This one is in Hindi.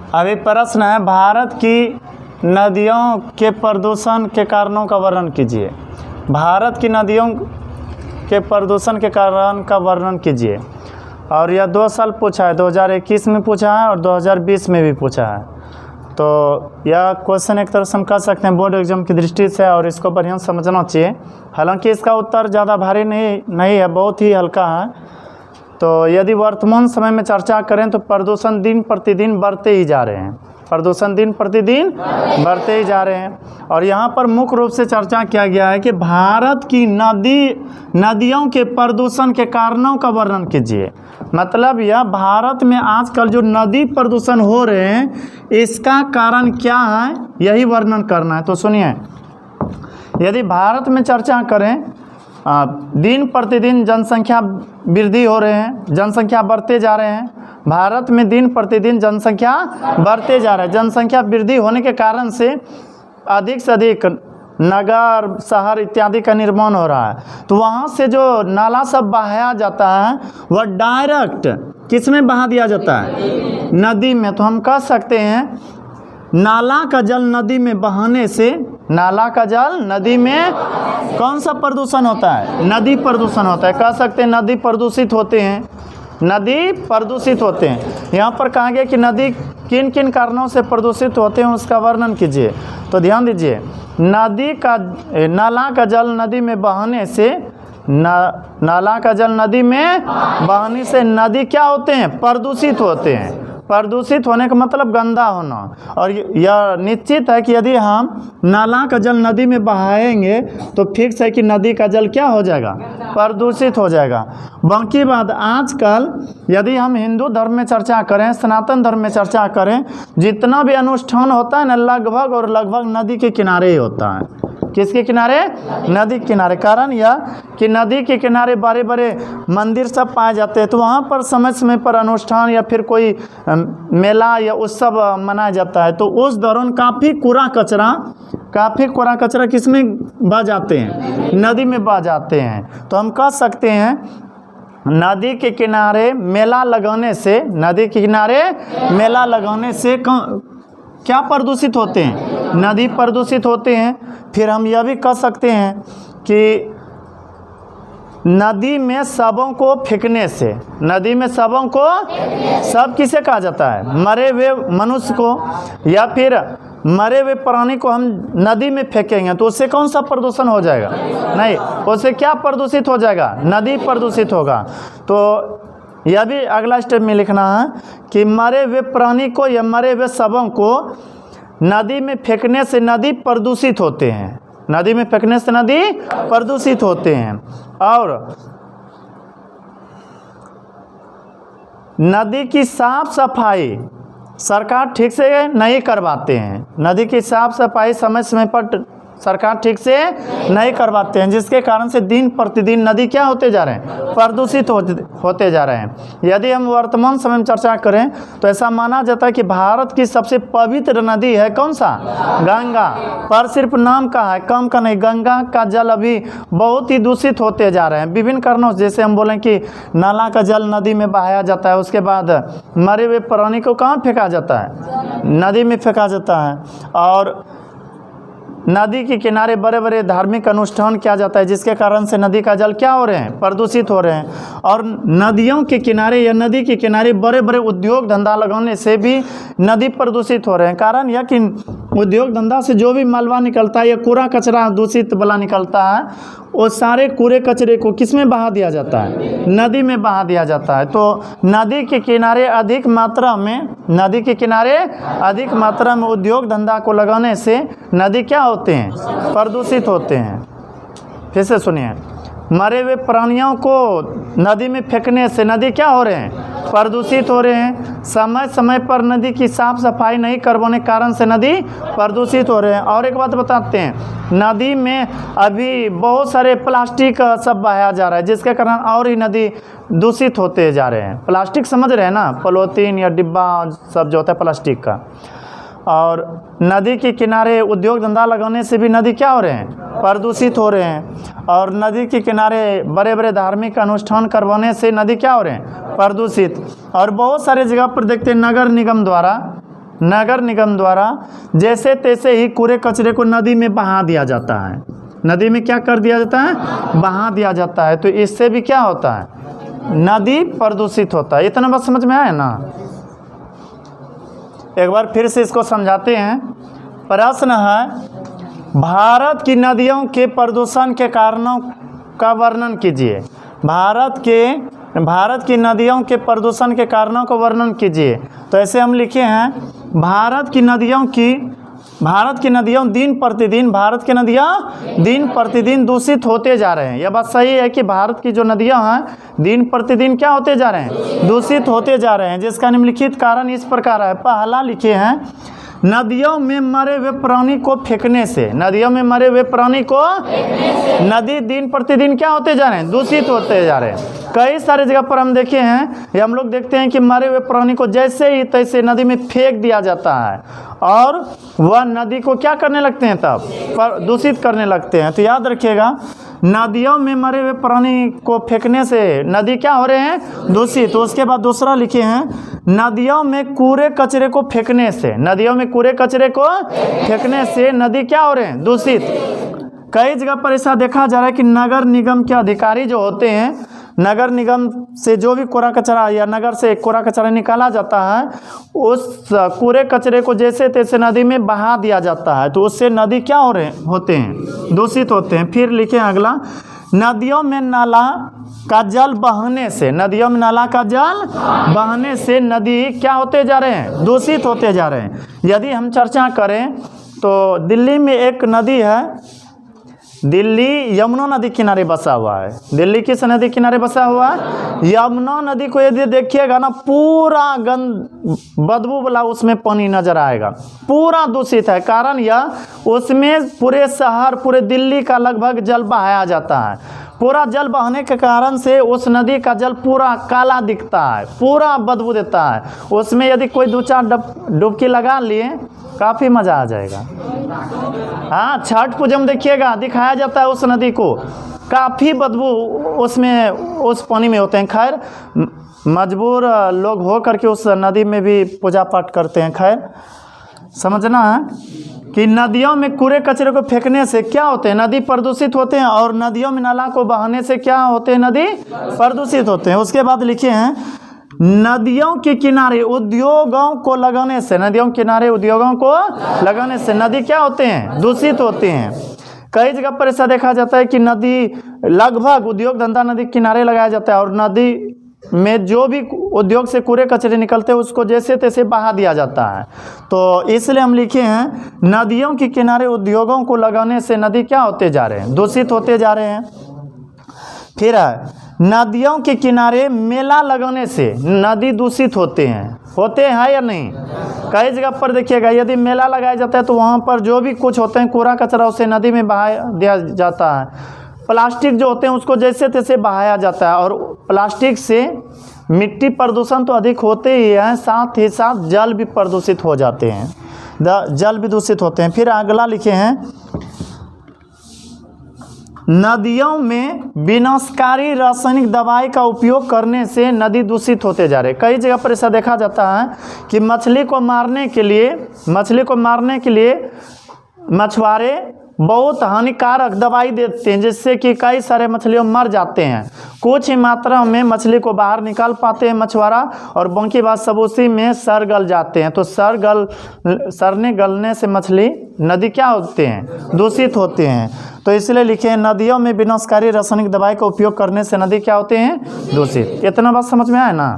अभी प्रश्न है, भारत की नदियों के प्रदूषण के कारणों का वर्णन कीजिए। भारत की नदियों के प्रदूषण के कारण का वर्णन कीजिए। और यह 2 साल पूछा है, 2021 में पूछा है और 2020 में भी पूछा है। तो यह क्वेश्चन एक तरह से हम कह सकते हैं बोर्ड एग्जाम की दृष्टि से, और इसको बढ़िया समझना चाहिए। हालांकि इसका उत्तर ज़्यादा भारी नहीं है, बहुत ही हल्का है। तो यदि वर्तमान समय में चर्चा करें तो प्रदूषण दिन प्रतिदिन बढ़ते ही जा रहे हैं, प्रदूषण दिन प्रतिदिन बढ़ते ही जा रहे हैं। और यहाँ पर मुख्य रूप से चर्चा किया गया है कि भारत की नदियों के प्रदूषण के कारणों का वर्णन कीजिए। मतलब यह भारत में आजकल जो नदी प्रदूषण हो रहे हैं, इसका कारण क्या है, यही वर्णन करना है। तो सुनिए, यदि भारत में चर्चा करें, दिन प्रतिदिन जनसंख्या वृद्धि हो रहे हैं, जनसंख्या बढ़ते जा रहे हैं। भारत में दिन प्रतिदिन जनसंख्या बढ़ते जा रहा है। जनसंख्या वृद्धि होने के कारण से अधिक नगर, शहर इत्यादि का निर्माण हो रहा है। तो वहाँ से जो नाला सब बहाया जाता है, वह डायरेक्ट किस में बहा दिया जाता है? नदी में। तो हम कह सकते हैं नाला का जल नदी में बहाने से, नाला का जल नदी में कौन सा प्रदूषण होता है? नदी प्रदूषण होता है। कह सकते हैं नदी प्रदूषित होते हैं, नदी प्रदूषित होते हैं। यहाँ पर कहा गया कि नदी किन किन कारणों से प्रदूषित होते हैं, उसका वर्णन कीजिए। तो ध्यान दीजिए, नाला का जल नदी में बहाने से, नाला का जल नदी में बहाने से नदी क्या होते हैं? प्रदूषित होते हैं। प्रदूषित होने का मतलब गंदा होना। और यह निश्चित है कि यदि हम नाला का जल नदी में बहाएंगे तो फिक्स है कि नदी का जल क्या हो जाएगा? प्रदूषित हो जाएगा। बाकी बात, आजकल यदि हम हिंदू धर्म में चर्चा करें, सनातन धर्म में चर्चा करें, जितना भी अनुष्ठान होता है ना, लगभग नदी के किनारे ही होता है। किसके किनारे? नदी के किनारे। कारण यह कि नदी के किनारे बड़े बड़े मंदिर सब पाए जाते हैं। तो वहाँ पर समय समय पर अनुष्ठान या फिर कोई मेला या उत्सव मनाया जाता है। तो उस दौरान काफ़ी कूड़ा कचरा किस में बह जाते हैं? नदी में बह जाते हैं। तो हम कह सकते हैं नदी के किनारे मेला लगाने से, नदी के किनारे मेला लगाने से क्या प्रदूषित होते हैं? नदी प्रदूषित होते हैं। फिर हम यह भी कह सकते हैं कि नदी में शवों को फेंकने से, नदी में शवों को, शव किसे कहा जाता है? मरे हुए मनुष्य को या फिर मरे हुए प्राणी को हम नदी में फेंकेंगे तो उससे कौन सा प्रदूषण हो जाएगा? नहीं, उससे क्या प्रदूषित हो जाएगा? नदी प्रदूषित होगा। तो यह भी अगला स्टेप में लिखना है कि मरे हुए प्राणी को या मरे हुए शवों को नदी में फेंकने से नदी प्रदूषित होते हैं। नदी में फेंकने से नदी प्रदूषित होते हैं। और नदी की साफ सफाई सरकार ठीक से नहीं करवाते हैं। नदी की साफ सफाई समय समय पर सरकार ठीक से नहीं करवाते हैं, जिसके कारण से दिन प्रतिदिन नदी क्या होते जा रहे हैं? प्रदूषित होते जा रहे हैं। यदि हम वर्तमान समय में चर्चा करें तो ऐसा माना जाता है कि भारत की सबसे पवित्र नदी है कौन सा? गंगा। पर सिर्फ नाम का है, कम का नहीं। गंगा का जल अभी बहुत ही दूषित होते जा रहे हैं विभिन्न कारणों से। जैसे हम बोलें कि नाला का जल नदी में बहाया जाता है, उसके बाद मरे हुए प्राणी को कहाँ फेंका जाता है? नदी में फेंका जाता है। और नदी के किनारे बड़े बड़े धार्मिक अनुष्ठान किया जाता है, जिसके कारण से नदी का जल क्या हो रहे हैं? प्रदूषित हो रहे हैं। और नदियों के किनारे या नदी के किनारे बड़े बड़े उद्योग धंधा लगाने से भी नदी प्रदूषित हो रहे हैं। कारण यह कि उद्योग धंधा से जो भी मलबा निकलता है या कूड़ा कचरा दूषित वाला निकलता है, वो सारे कूड़े कचरे को किस में बहा दिया जाता है? नदी में बहा दिया जाता है। तो नदी के किनारे अधिक मात्रा में उद्योग धंधा को लगाने से नदी क्या होते हैं? प्रदूषित होते हैं। फिर से सुनिए, मरे हुए प्राणियों को नदी में फेंकने से नदी क्या हो रहे हैं? प्रदूषित हो रहे हैं। समय समय पर नदी की साफ सफाई नहीं करवाने के कारण से नदी प्रदूषित हो रहे हैं। और एक बात बताते हैं, नदी में अभी बहुत सारे प्लास्टिक सब बहाया जा रहा है, जिसके कारण और ही नदी दूषित होते जा रहे हैं। प्लास्टिक समझ रहे हैं ना, पॉलीथीन या डिब्बा सब जो होता है प्लास्टिक का। और नदी के किनारे उद्योग धंधा लगाने से भी नदी क्या हो रहे हैं? प्रदूषित हो रहे हैं। और नदी के किनारे बड़े बड़े धार्मिक अनुष्ठान करवाने से नदी क्या हो रहे हैं? प्रदूषित। और बहुत सारे जगह पर देखते हैं नगर निगम द्वारा नगर निगम द्वारा जैसे तैसे ही कूड़े कचरे को नदी में बहा दिया जाता है। नदी में क्या कर दिया जाता है? बहा दिया जाता है। तो इससे भी क्या होता है? नदी प्रदूषित होता है। इतना बात समझ में आया ना? एक बार फिर से इसको समझाते हैं। प्रश्न है, भारत की नदियों के प्रदूषण के कारणों का वर्णन कीजिए। भारत की नदियों के प्रदूषण के कारणों का वर्णन कीजिए। तो ऐसे हम लिखे हैं, भारत की नदियाँ दिन प्रतिदिन दूषित होते जा रहे हैं। यह बात सही है कि भारत की जो नदियाँ हैं दिन प्रतिदिन क्या होते जा रहे हैं? दूषित होते जा रहे हैं। जिसका निम्नलिखित कारण इस प्रकार है। पहला लिखे हैं, नदियों में मरे हुए प्राणी को फेंकने से। नदियों में मरे हुए प्राणी को नदी दिन प्रतिदिन क्या होते जा रहे हैं? दूषित होते जा रहे हैं। कई सारे जगह पर हम देखे हैं, या हम लोग देखते हैं कि मरे हुए प्राणी को जैसे ही तैसे नदी में फेंक दिया जाता है और वह नदी को क्या करने लगते हैं? तब दूषित करने लगते हैं। तो याद रखिएगा, नदियों में मरे हुए प्राणी को फेंकने से नदी क्या हो रहे हैं? दूषित। तो उसके बाद दूसरा लिखे हैं, नदियों में कूड़े कचरे को फेंकने से। नदियों में कूड़े कचरे को फेंकने से नदी क्या हो रहे हैं? दूषित। कई जगह पर ऐसा देखा जा रहा है कि नगर निगम के अधिकारी जो होते हैं, नगर निगम से जो भी कूड़ा कचरा या नगर से कूड़ा कचरा निकाला जाता है, उस कूड़े कचरे को जैसे तैसे नदी में बहा दिया जाता है। तो उससे नदी क्या होते हैं? दूषित होते हैं। फिर लिखें अगला, नदियों में नाला का जल बहने से। नदियों में नाला का जल बहने से नदी क्या होते जा रहे हैं? दूषित होते जा रहे हैं। यदि हम चर्चा करें तो दिल्ली में एक नदी है, दिल्ली यमुना नदी किनारे बसा हुआ है। दिल्ली किस नदी किनारे बसा हुआ है? यमुना नदी को यदि देखिएगा ना, पूरा बदबू वाला उसमें पानी नजर आएगा, पूरा दूषित है। कारण यह, उसमें पूरे शहर, पूरे दिल्ली का लगभग जल बहाया जाता है। पूरा जल बहने के कारण से उस नदी का जल पूरा काला दिखता है, पूरा बदबू देता है। उसमें यदि कोई 2-4 डुबकी लगा लिए, काफ़ी मज़ा आ जाएगा। हाँ, छठ पूजा में देखिएगा, दिखाया जाता है उस नदी को, काफ़ी बदबू उसमें उस पानी में होते हैं। खैर, मजबूर लोग हो करके उस नदी में भी पूजा पाठ करते हैं। खैर, समझना है कि नदियों में कूड़े कचरे को फेंकने से क्या होते हैं? नदी प्रदूषित होते हैं। और नदियों में नाला को बहाने से क्या होते हैं? नदी प्रदूषित होते हैं। उसके बाद लिखे हैं, नदियों के किनारे उद्योगों को लगाने से। नदियों के किनारे उद्योगों को लगाने से नदी क्या होते हैं? दूषित होते हैं। कई जगह पर ऐसा देखा जाता है कि नदी लगभग उद्योग धंधा नदी किनारे लगाया जाता है और नदी में जो भी उद्योग से कूड़े कचरे निकलते हैं उसको जैसे तैसे बहा दिया जाता है। तो इसलिए हम लिखे हैं, नदियों के किनारे उद्योगों को लगाने से नदी क्या होते जा रहे हैं? दूषित होते जा रहे हैं। फिर है, नदियों के किनारे मेला लगाने से नदी दूषित होते हैं या नहीं? कई जगह पर देखिएगा, यदि मेला लगाया जाता है तो वहाँ पर जो भी कुछ होते हैं कूड़ा कचरा उसे नदी में बहा दिया जाता है। प्लास्टिक जो होते हैं उसको जैसे तैसे बहाया जाता है और प्लास्टिक से मिट्टी प्रदूषण तो अधिक होते ही हैं, साथ ही साथ जल भी प्रदूषित हो जाते हैं, जल भी दूषित होते हैं। फिर अगला लिखे हैं, नदियों में विनाशकारी रासायनिक दवाई का उपयोग करने से नदी दूषित होते जा रहे हैं। कई जगह पर ऐसा देखा जाता है कि मछली को मारने के लिए मछुआरे बहुत हानिकारक दवाई देते हैं, जिससे कि कई सारे मछलियों मर जाते हैं। कुछ ही मात्रा में मछली को बाहर निकाल पाते हैं मछुआरा और बाकी बात सब उसी में सर गल जाते हैं। तो सरने गलने से मछली नदी क्या होते हैं? दूषित होते हैं। तो इसलिए लिखे हैं, नदियों में विनाशकारी रासायनिक दवाई का उपयोग करने से नदी क्या होते हैं? दूषित। इतना बात समझ में आया ना?